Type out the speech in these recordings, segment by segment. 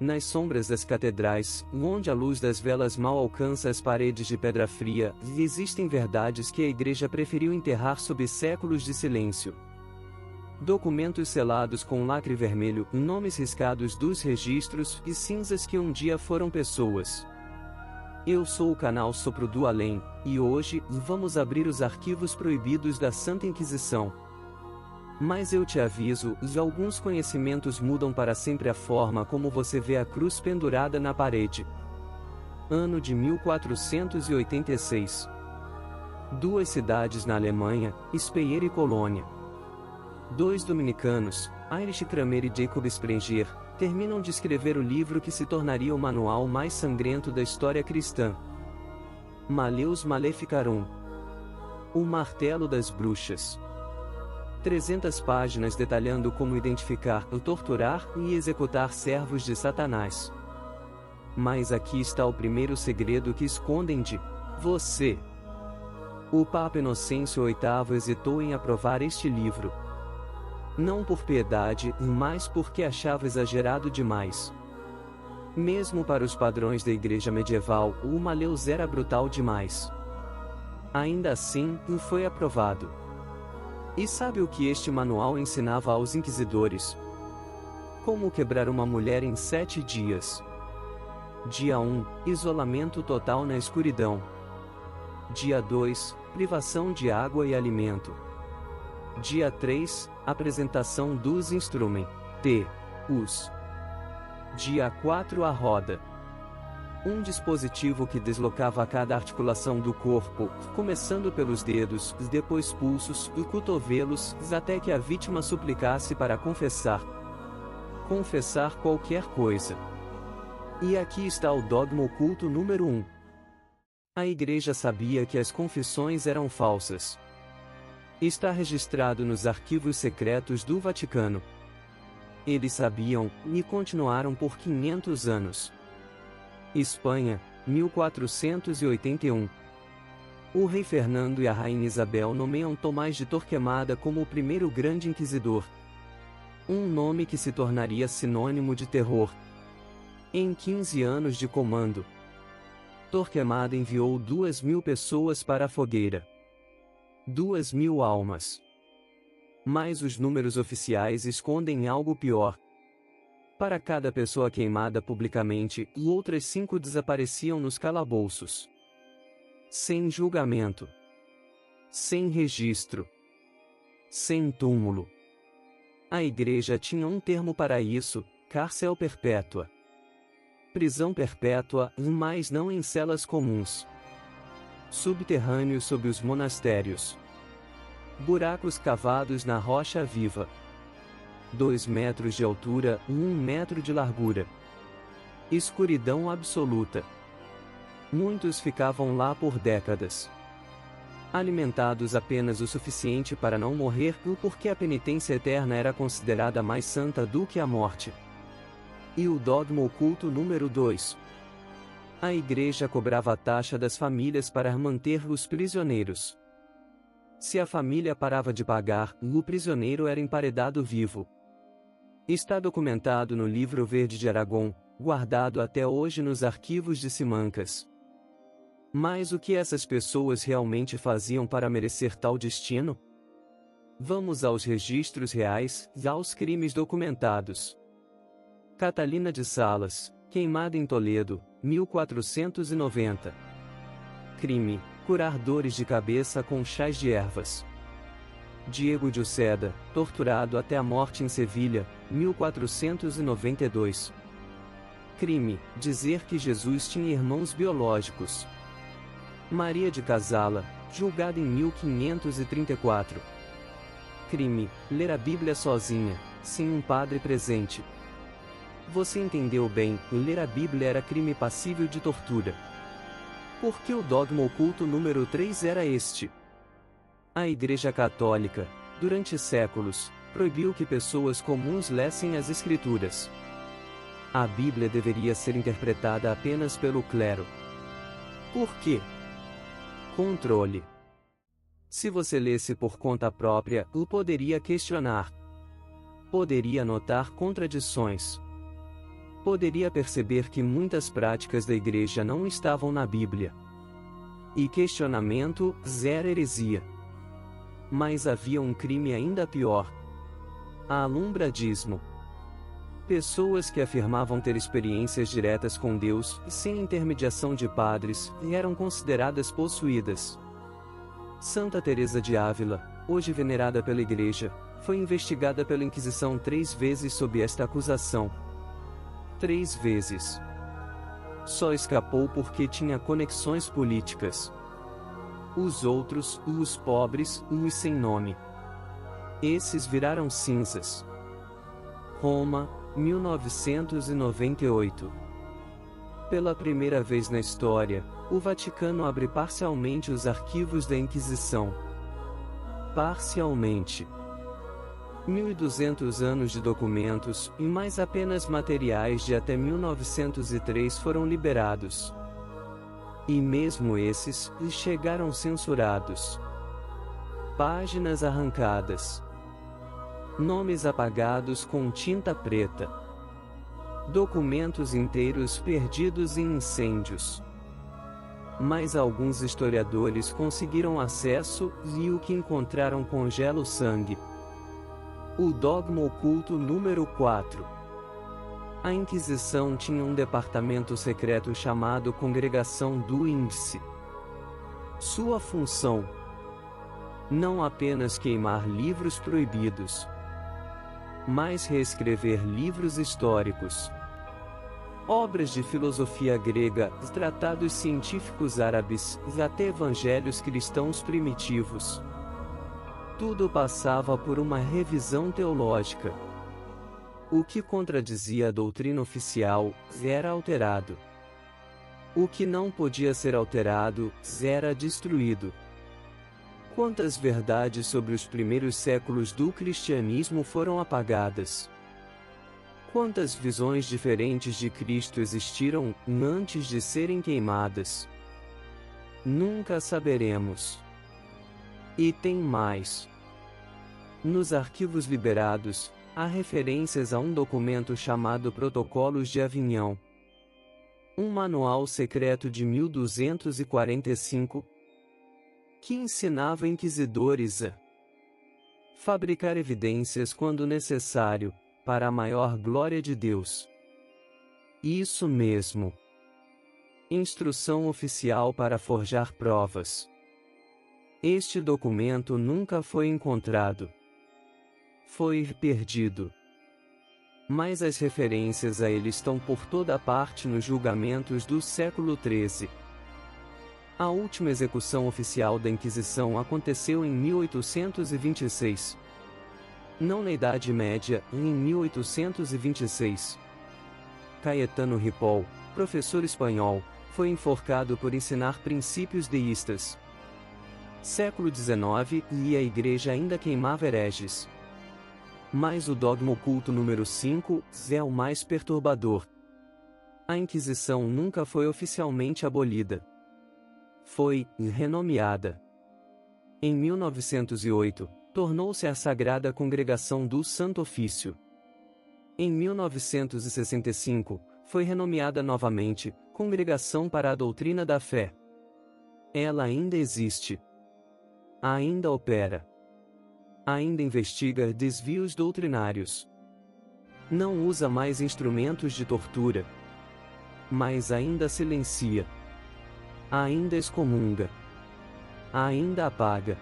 nas sombras das catedrais, onde a luz das velas mal alcança as paredes de pedra fria, existem verdades que a Igreja preferiu enterrar sob séculos de silêncio. Documentos selados com lacre vermelho, nomes riscados dos registros e cinzas que um dia foram pessoas. Eu sou o canal Sopro do Além, e hoje, vamos abrir os arquivos proibidos da Santa Inquisição. Mas eu te aviso, alguns conhecimentos mudam para sempre a forma como você vê a cruz pendurada na parede. Ano de 1486. Duas cidades na Alemanha, Speyer e Colônia. Dois dominicanos, Heinrich Kramer e Jacob Sprenger, terminam de escrever o livro que se tornaria o manual mais sangrento da história cristã. Maleus Maleficarum. O Martelo das Bruxas. 300 páginas detalhando como identificar, torturar e executar servos de Satanás. Mas aqui está o primeiro segredo que escondem de você. O Papa Inocêncio VIII hesitou em aprovar este livro. Não por piedade, mas porque achava exagerado demais. Mesmo para os padrões da Igreja medieval, o Maleus era brutal demais. Ainda assim, foi aprovado. E sabe o que este manual ensinava aos inquisidores? Como quebrar uma mulher em 7 dias. Dia 1, isolamento total na escuridão. Dia 2, privação de água e alimento. Dia 3, apresentação dos instrumentos. Dia 4, a roda. Um dispositivo que deslocava cada articulação do corpo, começando pelos dedos, depois pulsos e cotovelos, até que a vítima suplicasse para confessar. Confessar qualquer coisa. E aqui está o dogma oculto número 1. A Igreja sabia que as confissões eram falsas. Está registrado nos arquivos secretos do Vaticano. Eles sabiam, e continuaram por 500 anos. Espanha, 1481. O rei Fernando e a rainha Isabel nomeiam Tomás de Torquemada como o primeiro grande inquisidor. Um nome que se tornaria sinônimo de terror. Em 15 anos de comando, Torquemada enviou 2.000 pessoas para a fogueira. 2.000 almas. Mas os números oficiais escondem algo pior. Para cada pessoa queimada publicamente, outras 5 desapareciam nos calabouços. Sem julgamento. Sem registro. Sem túmulo. A Igreja tinha um termo para isso: cárcel perpétua. Prisão perpétua, mas não em celas comuns. Subterrâneos sob os monastérios. Buracos cavados na rocha viva. 2 metros de altura, 1 metro de largura. Escuridão absoluta. Muitos ficavam lá por décadas. Alimentados apenas o suficiente para não morrer, porque a penitência eterna era considerada mais santa do que a morte. E o dogma oculto número 2. A Igreja cobrava a taxa das famílias para manter os prisioneiros. Se a família parava de pagar, o prisioneiro era emparedado vivo. Está documentado no Livro Verde de Aragão, guardado até hoje nos arquivos de Simancas. Mas o que essas pessoas realmente faziam para merecer tal destino? Vamos aos registros reais, aos crimes documentados. Catalina de Salas, queimada em Toledo, 1490. Crime: curar dores de cabeça com chás de ervas. Diego de Uceda, torturado até a morte em Sevilha, 1492. Crime: dizer que Jesus tinha irmãos biológicos. Maria de Casala, julgada em 1534. Crime: ler a Bíblia sozinha, sem um padre presente. Você entendeu bem, ler a Bíblia era crime passível de tortura. Porque o dogma oculto número 3 era este. A Igreja Católica, durante séculos, proibiu que pessoas comuns lessem as Escrituras. A Bíblia deveria ser interpretada apenas pelo clero. Por quê? Controle. Se você lesse por conta própria, o poderia questionar. Poderia notar contradições. poderia perceber que muitas práticas da Igreja não estavam na Bíblia. E questionamento, zero heresia. Mas havia um crime ainda pior: alumbradismo. Pessoas que afirmavam ter experiências diretas com Deus, sem intermediação de padres, eram consideradas possuídas. Santa Teresa de Ávila, hoje venerada pela Igreja, foi investigada pela Inquisição 3 vezes sob esta acusação. 3 vezes. Só escapou porque tinha conexões políticas. Os outros, os pobres, os sem nome. Esses viraram cinzas. Roma, 1998. Pela primeira vez na história, o Vaticano abre parcialmente os arquivos da Inquisição. Parcialmente. 1.200 anos de documentos, e mais apenas materiais de até 1903 foram liberados. E mesmo esses, chegaram censurados. Páginas arrancadas. Nomes apagados com tinta preta. Documentos inteiros perdidos em incêndios. Mas alguns historiadores conseguiram acesso, e o que encontraram congela o sangue. O dogma oculto número 4. A Inquisição tinha um departamento secreto chamado Congregação do Índice. Sua função: não apenas queimar livros proibidos, mas reescrever livros históricos, obras de filosofia grega, tratados científicos árabes, e até evangelhos cristãos primitivos. Tudo passava por uma revisão teológica. O que contradizia a doutrina oficial era alterado. O que não podia ser alterado era destruído. Quantas verdades sobre os primeiros séculos do cristianismo foram apagadas? Quantas visões diferentes de Cristo existiram antes de serem queimadas? Nunca saberemos. E tem mais. Nos arquivos liberados, há referências a um documento chamado Protocolos de Avignon. Um manual secreto de 1245, que ensinava inquisidores a fabricar evidências quando necessário, para a maior glória de Deus. Isso mesmo. Instrução oficial para forjar provas. Este documento nunca foi encontrado. Foi perdido. Mas as referências a ele estão por toda parte nos julgamentos do século XIII. A última execução oficial da Inquisição aconteceu em 1826. Não na Idade Média, em 1826. Caetano Ripoll, professor espanhol, foi enforcado por ensinar princípios deístas. Século XIX, e a Igreja ainda queimava hereges. Mas o dogma oculto número 5 é o mais perturbador. A Inquisição nunca foi oficialmente abolida. Foi renomeada. Em 1908, tornou-se a Sagrada Congregação do Santo Ofício. Em 1965, foi renomeada novamente, Congregação para a Doutrina da Fé. Ela ainda existe. Ainda opera. Ainda investiga desvios doutrinários. Não usa mais instrumentos de tortura. Mas ainda silencia. Ainda excomunga. Ainda apaga.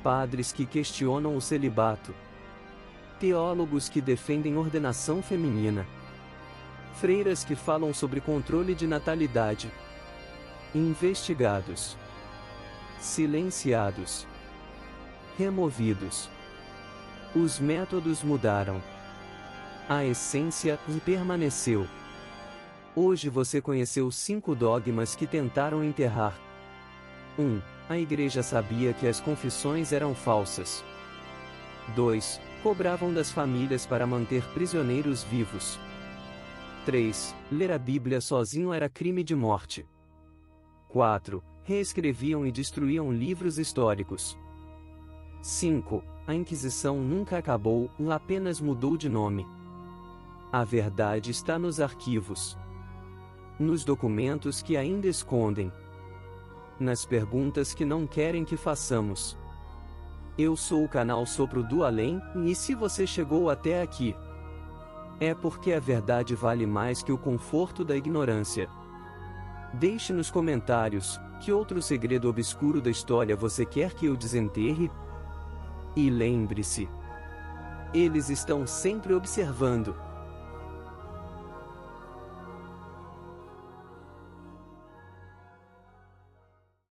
Padres que questionam o celibato. Teólogos que defendem ordenação feminina. Freiras que falam sobre controle de natalidade. Investigados. Silenciados. Removidos. Os métodos mudaram. A essência permaneceu. Hoje você conheceu 5 dogmas que tentaram enterrar. 1. A Igreja sabia que as confissões eram falsas. 2. Cobravam das famílias para manter prisioneiros vivos. 3. Ler a Bíblia sozinho era crime de morte. 4. Reescreviam e destruíam livros históricos. 5. A Inquisição nunca acabou, apenas mudou de nome. A verdade está nos arquivos, nos documentos que ainda escondem, nas perguntas que não querem que façamos. Eu sou o canal Sopro do Além, e se você chegou até aqui, é porque a verdade vale mais que o conforto da ignorância. Deixe nos comentários, que outro segredo obscuro da história você quer que eu desenterre? E lembre-se, eles estão sempre observando.